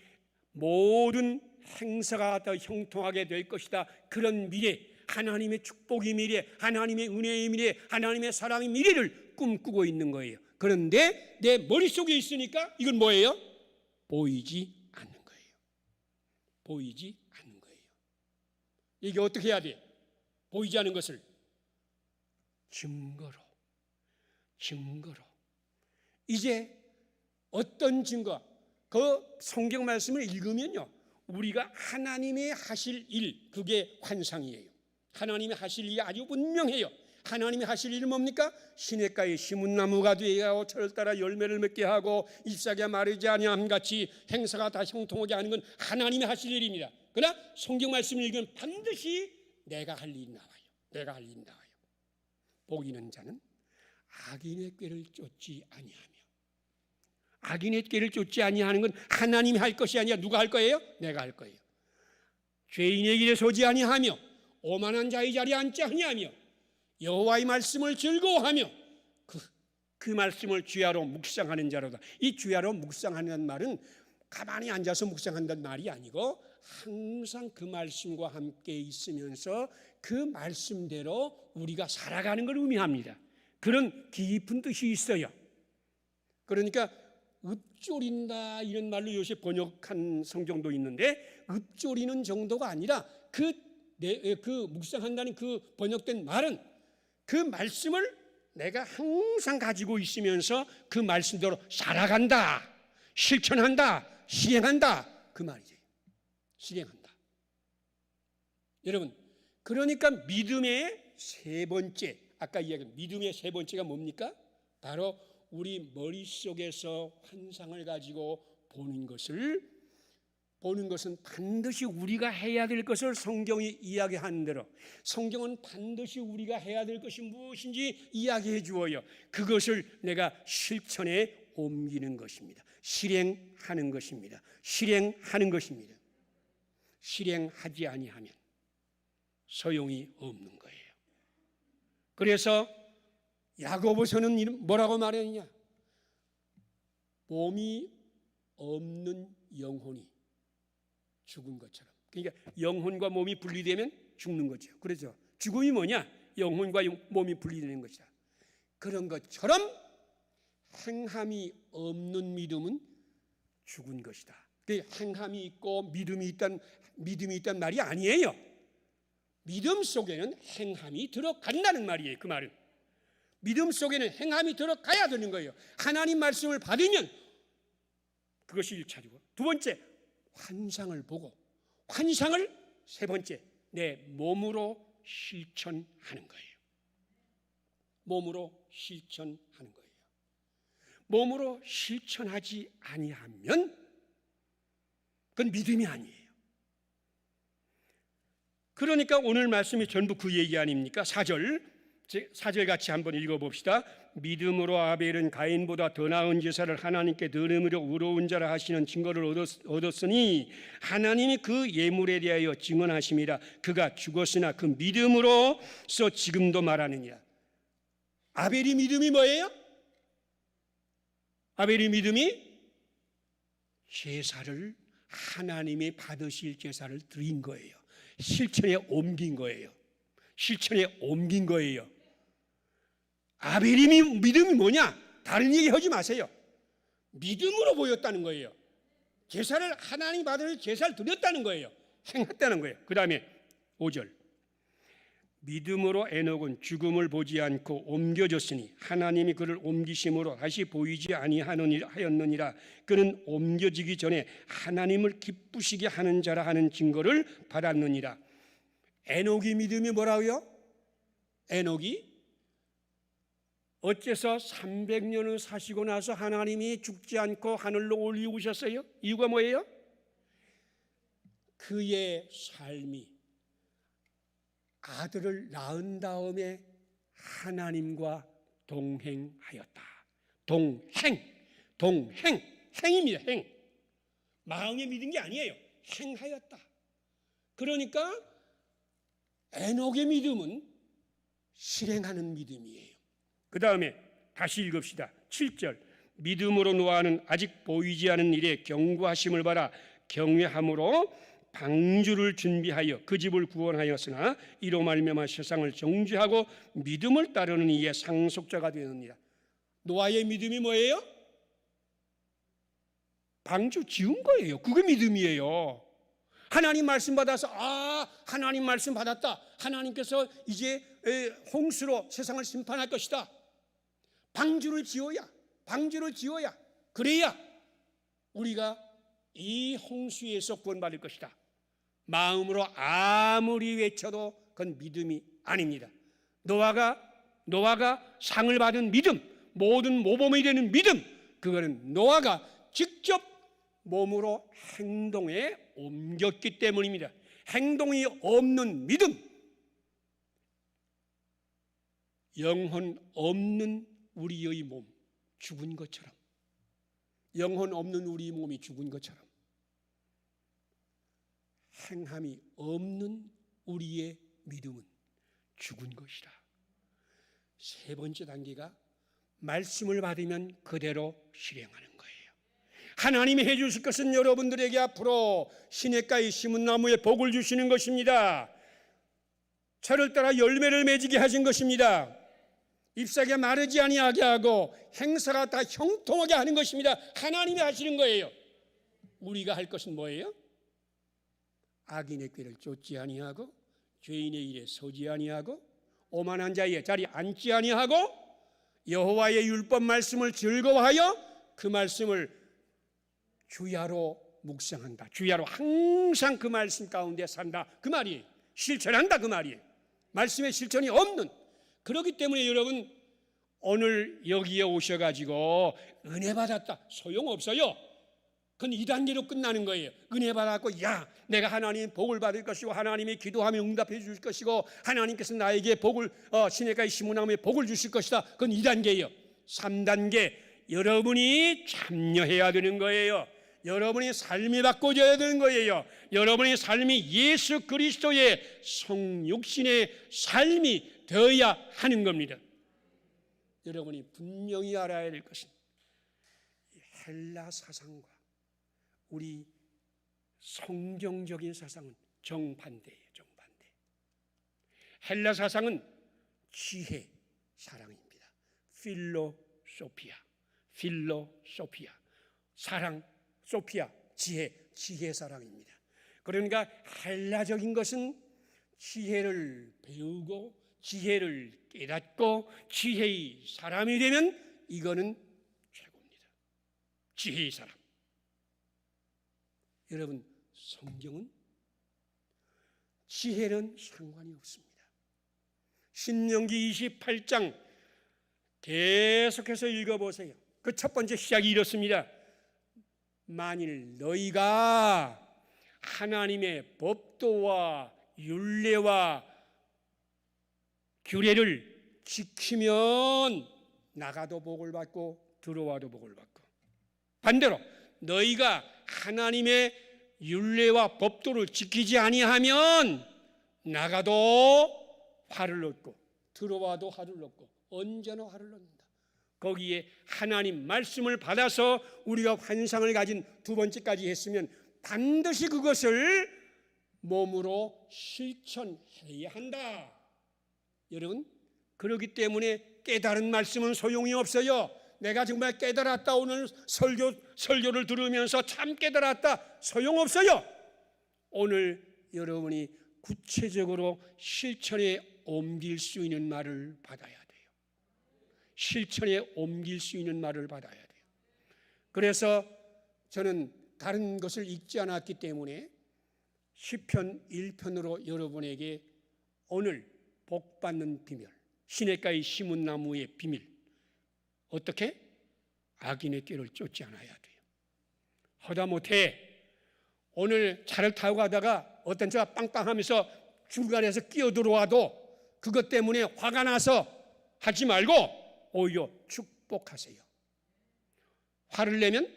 모든 행사가 더 형통하게 될 것이다. 그런 미래, 하나님의 축복의 미래, 하나님의 은혜의 미래, 하나님의 사랑의 미래를 꿈꾸고 있는 거예요. 그런데 내 머릿속에 있으니까 이건 뭐예요? 보이지 않는 거예요. 보이지 않는 거예요. 이게 어떻게 해야 돼? 보이지 않는 것을 증거로. 이제 어떤 증거? 그 성경 말씀을 읽으면요, 우리가 하나님의 하실 일, 그게 환상이에요. 하나님의 하실 일이 아주 분명해요. 하나님의 하실 일은 뭡니까? 시냇가에 심은 나무가 되게 하고, 철을 따라 열매를 맺게 하고, 잎사귀가 마르지 아니함 같이 행사가 다 형통하게 하는 건 하나님의 하실 일입니다. 그러나 성경 말씀을 읽으면 반드시 내가 할 일이 나와요. 내가 할 일이 나와요. 복 있는 자는 악인의 꾀를 쫓지 아니하며. 악인의 꾀를 쫓지 아니하는 건 하나님이 할 것이 아니라 누가 할 거예요? 내가 할 거예요. 죄인의 길에 서지 아니하며 오만한 자의 자리에 앉지 아니하며 여호와의 말씀을 즐거워하며 그 말씀을 주야로 묵상하는 자로다. 이 주야로 묵상하는 말은 가만히 앉아서 묵상한다는 말이 아니고 항상 그 말씀과 함께 있으면서 그 말씀대로 우리가 살아가는 걸 의미합니다. 그런 깊은 뜻이 있어요. 그러니까 읊조린다 이런 말로 요새 번역한 성경도 있는데, 읊조리는 정도가 아니라 그 묵상한다는 그 번역된 말은 그 말씀을 내가 항상 가지고 있으면서 그 말씀대로 살아간다, 실천한다, 실행한다, 그 말이죠. 실행한다. 여러분, 그러니까 믿음의 세 번째, 아까 이야기한 믿음의 세 번째가 뭡니까? 바로 우리 머릿속에서 환상을 가지고 보는 것은 반드시 우리가 해야 될 것을 성경이 이야기하는 대로, 성경은 반드시 우리가 해야 될 것이 무엇인지 이야기해 주어요. 그것을 내가 실천에 옮기는 것입니다. 실행하는 것입니다. 실행하는 것입니다. 실행하지 아니하면 소용이 없는 거예요. 그래서 야고보서는 뭐라고 말했느냐? 몸이 없는 영혼이 죽은 것처럼. 그러니까 영혼과 몸이 분리되면 죽는 거죠. 그렇죠? 죽음이 뭐냐? 영혼과 몸이 분리되는 것이다. 그런 것처럼 행함이 없는 믿음은 죽은 것이다. 행함이 있고 믿음이 있단 말이 아니에요. 믿음 속에는 행함이 들어간다는 말이에요. 그 말은 믿음 속에는 행함이 들어가야 되는 거예요. 하나님 말씀을 받으면 그것이 1차적이고, 두 번째 환상을 보고, 환상을 세 번째 내 몸으로 실천하는 거예요. 몸으로 실천하는 거예요. 몸으로 실천하지 아니하면 그건 믿음이 아니에요. 그러니까 오늘 말씀이 전부 그 얘기 아닙니까? 4절 같이 한번 읽어봅시다. 믿음으로 아벨은 가인보다 더 나은 제사를 하나님께 드림으로 의로운 자라 하시는 증거를 얻었으니 하나님이 그 예물에 대하여 증언하심이라. 그가 죽었으나 그 믿음으로서 지금도 말하느니라. 아벨이 믿음이 뭐예요? 아벨이 믿음이 제사를, 하나님이 받으실 제사를 드린 거예요. 실천에 옮긴 거예요. 실천에 옮긴 거예요. 아벨이 믿음이 뭐냐? 다른 얘기 하지 마세요. 믿음으로 보였다는 거예요. 제사를, 하나님 받을 제사를 드렸다는 거예요. 행했다는 거예요. 그 다음에 5절. 믿음으로 에녹은 죽음을 보지 않고 옮겨졌으니 하나님이 그를 옮기심으로 다시 보이지 아니하였느니라. 그는 옮겨지기 전에 하나님을 기쁘시게 하는 자라 하는 증거를 받았느니라. 에녹이 믿음이 뭐라고요? 에녹이 어째서 300년을 사시고 나서 하나님이 죽지 않고 하늘로 올리우셨어요? 이유가 뭐예요? 그의 삶이 아들을 낳은 다음에 하나님과 동행하였다. 행입니다. 마음에 믿은 게 아니에요. 행하였다. 그러니까 에녹의 믿음은 실행하는 믿음이에요. 그 다음에 다시 읽읍시다. 7절. 믿음으로 노아는 아직 보이지 않은 일에 경고하심을 받아 경외함으로 방주를 준비하여 그 집을 구원하였으나 이로 말미암아 세상을 정죄하고 믿음을 따르는 이의 상속자가 되느니라. 노아의 믿음이 뭐예요? 방주 지은 거예요. 그게 믿음이에요. 하나님 말씀 받아서 하나님 말씀 받았다. 하나님께서 이제 홍수로 세상을 심판할 것이다. 방주를 지어야 그래야 우리가 이 홍수에서 구원받을 것이다. 마음으로 아무리 외쳐도 그건 믿음이 아닙니다. 노아가 상을 받은 믿음, 모든 모범이 되는 믿음, 그거는 노아가 직접 몸으로 행동에 옮겼기 때문입니다. 행동이 없는 믿음, 영혼 없는 우리의 몸 죽은 것처럼, 영혼 없는 우리 몸이 죽은 것처럼 행함이 없는 우리의 믿음은 죽은 것이라. 세 번째 단계가 말씀을 받으면 그대로 실행하는 거예요. 하나님이 해주실 것은 여러분들에게 앞으로 시냇가에 심은 나무에 복을 주시는 것입니다. 철을 따라 열매를 맺게 하신 것입니다. 잎사귀가 마르지 아니하게 하고 행사가 다 형통하게 하는 것입니다. 하나님이 하시는 거예요. 우리가 할 것은 뭐예요? 악인의 꾀를 쫓지 아니하고 죄인의 일에 서지 아니하고 오만한 자의 자리에 앉지 아니하고 여호와의 율법 말씀을 즐거워하여 그 말씀을 주야로 묵상한다. 주야로 항상 그 말씀 가운데 산다. 그 말이에요. 실천한다. 그 말이에요. 말씀의 실천이 없는. 그렇기 때문에 여러분 오늘 여기에 오셔가지고 은혜 받았다. 소용없어요. 그건 2단계로 끝나는 거예요. 은혜 받았고 내가 하나님 복을 받을 것이고 하나님이 기도하면 응답해 주실 것이고 하나님께서 나에게 복을 시냇가의 심은 나무에 복을 주실 것이다. 그건 2단계예요. 3단계 여러분이 참여해야 되는 거예요. 여러분의 삶이 바꿔져야 되는 거예요. 여러분의 삶이 예수 그리스도의 성육신의 삶이 되어야 하는 겁니다. 여러분이 분명히 알아야 될 것은 헬라 사상과 우리 성경적인 사상은 정반대예요. 정반대. 헬라 사상은 지혜 사랑입니다. 필로소피아 사랑, 소피아 지혜 사랑입니다. 그러니까 헬라적인 것은 지혜를 배우고 지혜를 깨닫고 지혜의 사람이 되면 이거는 최고입니다. 지혜의 사람. 여러분 성경은 지혜는 상관이 없습니다. 신명기 28장 계속해서 읽어보세요. 그 첫 번째 시작이 이렇습니다. 만일 너희가 하나님의 법도와 율례와 규례를 지키면 나가도 복을 받고 들어와도 복을 받고, 반대로 너희가 하나님의 율례와 법도를 지키지 아니하면 나가도 화를 얻고 들어와도 화를 얻고 언제나 화를 얻는다. 거기에 하나님 말씀을 받아서 우리가 환상을 가진 두 번째까지 했으면 반드시 그것을 몸으로 실천해야 한다. 여러분, 그렇기 때문에 깨달은 말씀은 소용이 없어요. 내가 정말 깨달았다, 오늘 설교를 들으면서 참 깨달았다, 소용없어요. 오늘 여러분이 구체적으로 실천에 옮길 수 있는 말을 받아야 돼요. 실천에 옮길 수 있는 말을 받아야 돼요. 그래서 저는 다른 것을 읽지 않았기 때문에 시편 1편으로 여러분에게 오늘 복받는 비밀, 시냇가에 심은 나무의 비밀, 어떻게? 악인의 꾀를 쫓지 않아야 돼요. 하다못해 오늘 차를 타고 가다가 어떤 차가 빵빵하면서 중간에서 끼어들어와도 그것 때문에 화가 나서 하지 말고 오히려 축복하세요. 화를 내면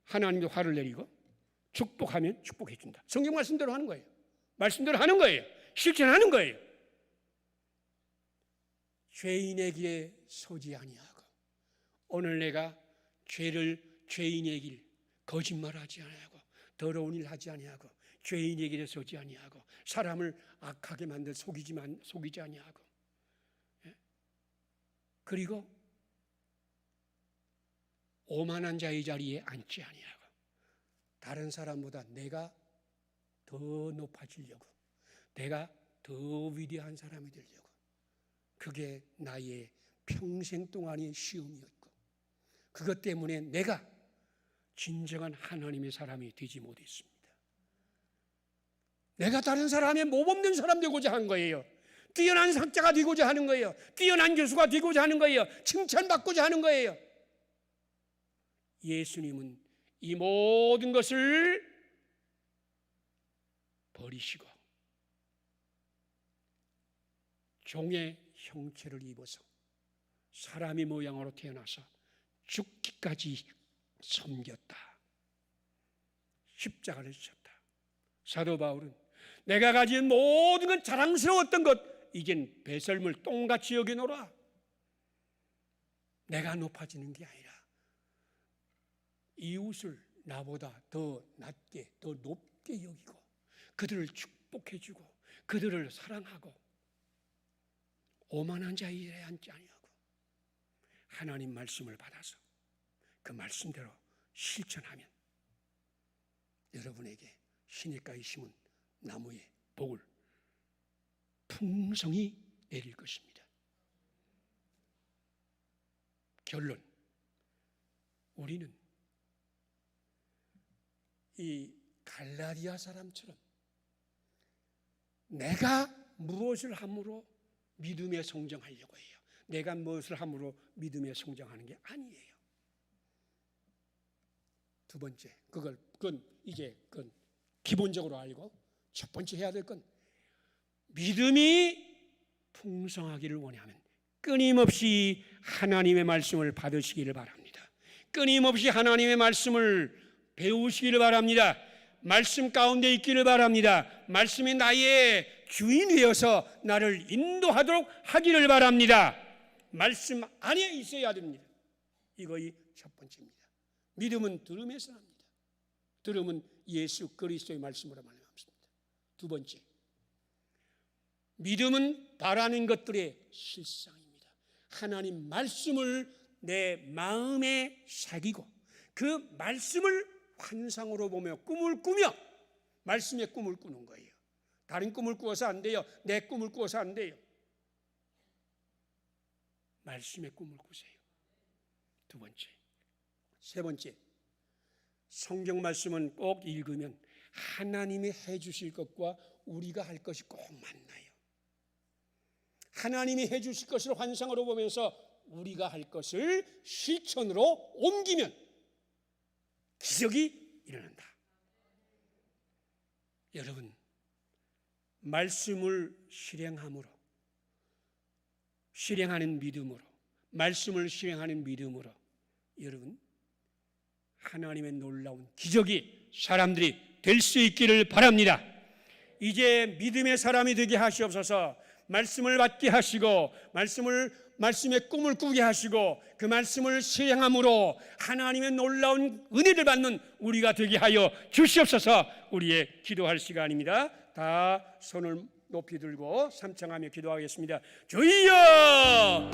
하나님도 화를 내리고, 축복하면 축복해 준다. 성경 말씀대로 하는 거예요. 말씀대로 하는 거예요. 실천하는 거예요. 죄인의 길에 서지 아니하고, 오늘 내가 죄인의 길, 거짓말하지 아니하고, 더러운 일 하지 아니하고, 죄인의 길에 서지 아니하고, 사람을 악하게 만들 속이지 아니하고, 그리고 오만한 자의 자리에 앉지 아니하고, 다른 사람보다 내가 더 높아지려고, 내가 더 위대한 사람이 되려고, 그게 나의 평생 동안의 시험이었고, 그것 때문에 내가 진정한 하나님의 사람이 되지 못했습니다. 내가 다른 사람의 모범된 사람 되고자 한 거예요. 뛰어난 학자가 되고자 하는 거예요. 뛰어난 교수가 되고자 하는 거예요. 칭찬받고자 하는 거예요. 예수님은 이 모든 것을 버리시고 종의 형체를 입어서 사람의 모양으로 태어나서 죽기까지 섬겼다. 십자가를 지셨다. 사도 바울은 내가 가진 모든 건 자랑스러웠던 것, 이젠 배설물 똥같이 여기노라. 내가 높아지는 게 아니라 이웃을 나보다 더 낮게, 더 높게 여기고, 그들을 축복해주고, 그들을 사랑하고, 오만한 자리에 앉지 아니하고, 하나님 말씀을 받아서 그 말씀대로 실천하면 여러분에게 시냇가에 심은 나무의 복을 풍성히 내릴 것입니다. 결론, 우리는 이 갈라디아 사람처럼 내가 무엇을 함으로 믿음에 성장하려고 해요. 내가 무엇을 함으로 믿음에 성장하는 게 아니에요. 두 번째, 그건 기본적으로 알고, 첫 번째 해야 될 건, 믿음이 풍성하기를 원하면 끊임없이 하나님의 말씀을 받으시기를 바랍니다. 끊임없이 하나님의 말씀을 배우시기를 바랍니다. 말씀 가운데 있기를 바랍니다. 말씀이 나의 주인이 되어서 나를 인도하도록 하기를 바랍니다. 말씀 안에 있어야 됩니다. 이것이 첫 번째입니다. 믿음은 들음에서 납니다. 들음은 예수 그리스도의 말씀으로 말미암습니다. 두 번째, 믿음은 바라는 것들의 실상입니다. 하나님 말씀을 내 마음에 새기고, 그 말씀을 환상으로 보며 꿈을 꾸며 말씀의 꿈을 꾸는 거예요. 다른 꿈을 꾸어서 안 돼요. 내 꿈을 꾸어서 안 돼요. 말씀의 꿈을 꾸세요. 두 번째. 세 번째, 성경 말씀은 꼭 읽으면 하나님이 해 주실 것과 우리가 할 것이 꼭 만나요. 하나님이 해 주실 것을 환상으로 보면서 우리가 할 것을 실천으로 옮기면 기적이 일어난다. 여러분, 말씀을 실행하는 믿음으로, 말씀을 실행하는 믿음으로 여러분, 하나님의 놀라운 기적이 사람들이 될 수 있기를 바랍니다. 이제 믿음의 사람이 되게 하시옵소서. 말씀을 받게 하시고, 말씀의 꿈을 꾸게 하시고, 그 말씀을 실행함으로 하나님의 놀라운 은혜를 받는 우리가 되게 하여 주시옵소서. 우리의 기도할 시간입니다. 다 손을 높이 들고 삼창하며 기도하겠습니다. 주여!